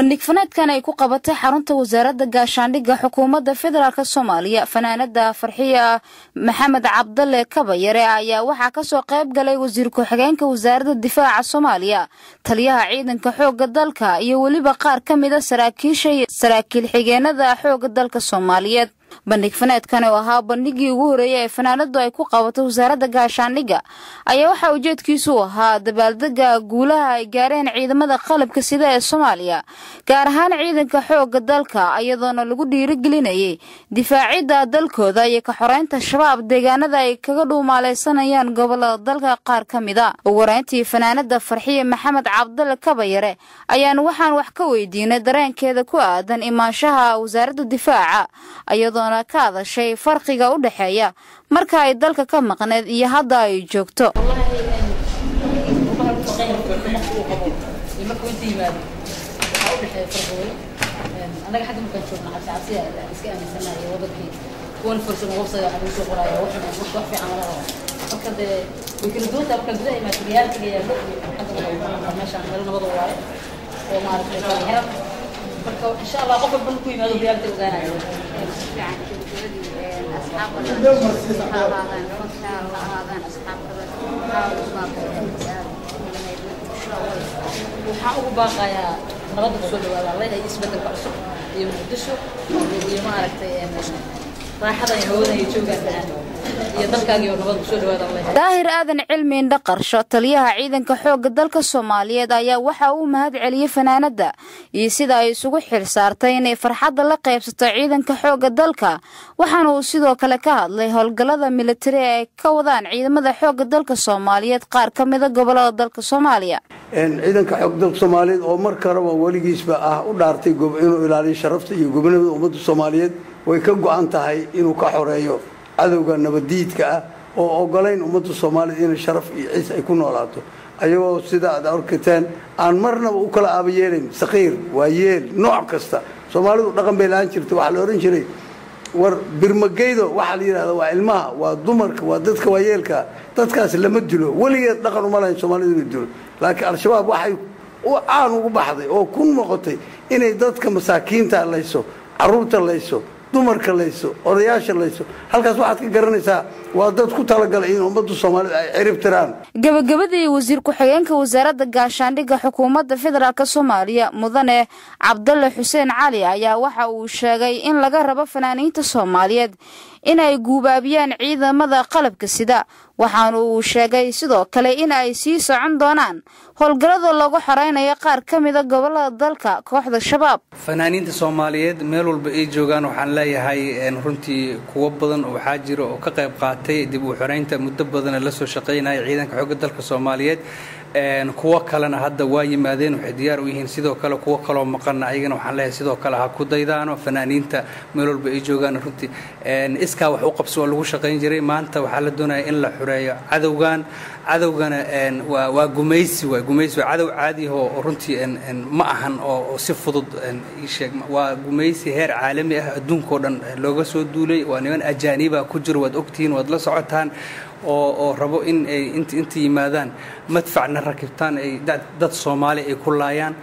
bandhig fanaadkan ay ku qabatay xarunta wasaaradda gaashaandhigga xukuumadda federaalka Soomaaliya fanaanada Farxiya Maxamed Cabdalle Kabayare ayaa waxaa ka soo qayb galay wasiir ku-xigeenka wasaaradda difaaca Soomaaliya taliyaha ciidanka xoogga dalka iyo waliba qaar ka mid ah saraakiil xigeenada xoogga dalka Soomaaliyeed bandhig fanaadkan oo ahaa bandhigii ugu horeeyay ee fanaanadu ay ku qabatay wasaaradda gaashaandhigga ayaa waxa ujeedkiisu ahaa dabaaldega guulaha ay gaareen ciidamada qalabka sida ee Soomaaliya gaar ahaan ciidanka xoogga dalka ayadoona lagu dhiirigelinayay difaacidda dalkooda iyo ka xoreynta shabaab deegaanada ay kaga dhuumaaleysanayaan gobolada dalka qaar ka mid ah ugu horeyntii fanaanada Farxiya Maxamed Cabdalle Kabayare ayaan waxaan wax ka weydiinay dareenkeeda ku aadan imaanshaha wasaaradda difaaca ayadoo ka hadashay farqiga u dhaxeeya marka ay dalka ka maqneed iyo hadda ay joogto إن شاء الله قبل بنكوي ما دوبي أقدر أغنى وحاول باقي نرد بسولي والله الله يسبت البعصر يوم الدشو يوم عرفتي daahir aadan cilmi indha qarsho taliyaha ciidanka xoogga dalka Soomaaliyeed ayaa waxa uu mahad celiyay fanaanada iyo sida ay isugu xil saartay inay farxadda la qaybsato ciidanka xoogga dalka waxaana uu sidoo kale ka hadlay howlgallada militari ee ka wadaan ciidamada xoogga dalka Soomaaliyeed qaar ka mid ah gobolada dalka Soomaaliya ciidanka xoogga dalka Soomaaliyeed oo markaba waligiisba u dhaartay inuu ilaaliyo sharafta iyo gobonimada ummadda Soomaaliyeed way ka go'an tahay inuu ka xoreeyo cadawga nabadiidka ah oo ogolayn ummadda Soomaaliyeed in sharaf iyo ciis ay ku noolaato ayagoo sida aad arkateen aan marnaba u kala aabayeelin saqiir waayeel nooc kasta Soomaalidu dhaqan bay laan jirtay waxa la oran jiray war birmageydo waxa la yiraahdo waa ilmaha waa dumarka waa dadka waayeelka dadkaas lama dilo waligeed dhaqan uma lahayn Soomaalidu dilo laakiin al-shabaab waxay aan ugu baxday oo ku noqotay inay dadka masaakiinta layso caruurta layso dumarka layso odayaasha layso halkaas waxaad ka garanaysaa waa dad ku talagalay in ummadda Soomaaliyeed ay ciribtiraan gabagabadii wasiir ku-xigeenka wasaaradda gaashaandhigga xukuumadda federaalka Soomaaliya mudane Cabdalle Xuseen Cali ayaa waxa uu sheegay in laga rabo fanaaniinta Soomaaliyeed inay guubaabiyaan ciidamada qalabka sida waxaana uu sheegay sidoo kale in ay sii socon doonaan howlgallada lagu xoreynayo qaar ka mid ah gobolada dalka kooxda shabaab fanaaniinta Soomaaliyeed meel walba ay joogaan waxaan leeyahay runtii kuwa badan oo waxa jira oo ka qayb qaatay dib u xoreynta muddo badan la soo shaqeynay ciidanka xoogga dalka Soomaaliyeed kuwa kalena hadda waa yimaadeen waxay diyaar u yihiin sidoo kale kuwa kale oo maqan ayagana waxaan leeyahay sidoo kale ha ku daydaano fanaaniinta meel walba ay joogaan runtii iska wax u qabso lagu shaqeyn jiray maanta waxa la doonayaa in la xoreeyo cadawgana waa gumaysi cadow caadi oo runtii ma ahan oo si fudud sheeg waa gumaysi heer caalami ah adduunka oo dhan looga soo duulay waa niman ajaaniba ku jiro wad ogtiin wad la socotaan oo rabo in ay inta yimaadaan madfacna rakibtaan ay dad Soomaali ay ku laayaan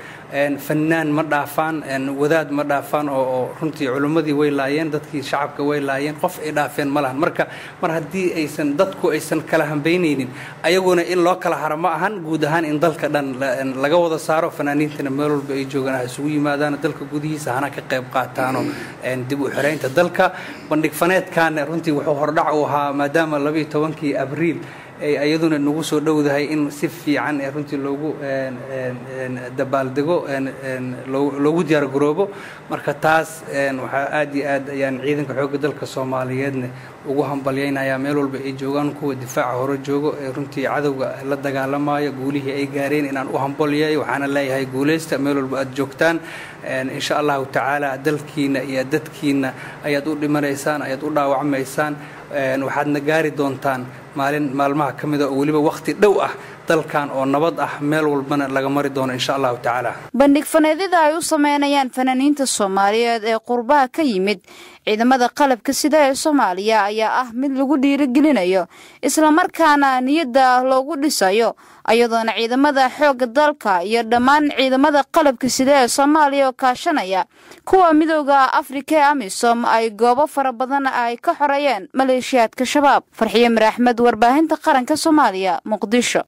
fannaan ma dhaafaan wadaad ma dhaafaan oo runtii culimadii way laayeen dadkii shacabka way laayeen qof ay dhaafeen ma lahan mar haddii aysan dadku aysan kala hambeynaynin ayaguna in loo kala harama ahan guud ahaan in dalka dhan laga wada saaro fanaaniintana meel walba ay joogaan isugu yimaadaan dalka gudihiisa hana ka qayb qaataano dib u xoreynta dalka bandhig faneedkan runtii wuxuu hordhac u ahaa maadaama 12 Abriil ayaduna nagu soo dhowdahay in si fiican runtii loogu dabaaldego loogu diyaar garoobo marka taas waxa aad iyo aad ayaan ciidanka xoogga dalka Soomaaliyeedna ugu hambalyeynaya meel walba ay joogaan kuwa difaaca hore joogo runtii cadawga la dagaalamayo guulihii ay gaareen inaan u hambalyeeyo waxaana leeyahay guuleysta meel walba aad joogtaan insha Allah ta'ala dalkiina iyo dadkiina ayaad u dhimanaysaan ayaad u dhaawacmaysaan waxaadna gaari doontaan maalmaha kamida oo waliba waqti dhow ah dalkan oo nabad ah meel walbana laga mari doono insha Allah taala. bandhig faneedada ay u sameynayaan fanaaniinta Soomaaliyeed ee qurbaha ka yimid ciidamada qalabka sida ee Soomaaliya ayaa ah mid lagu dhiirigelinayo isla markaana niyadda loogu dhisayo ayadoona ciidamada xoogga dalka iyo dhammaan ciidamada qalabka sida ee Soomaaliya oo kaashanaya kuwa midowga Afrika ee AMISOM ay goobo fara badan ay ka xoreeyeen maleeshiyaadka shabaab. Farxiye Mir Axmed, warbaahinta qaranka Soomaaliya, Muqdisho.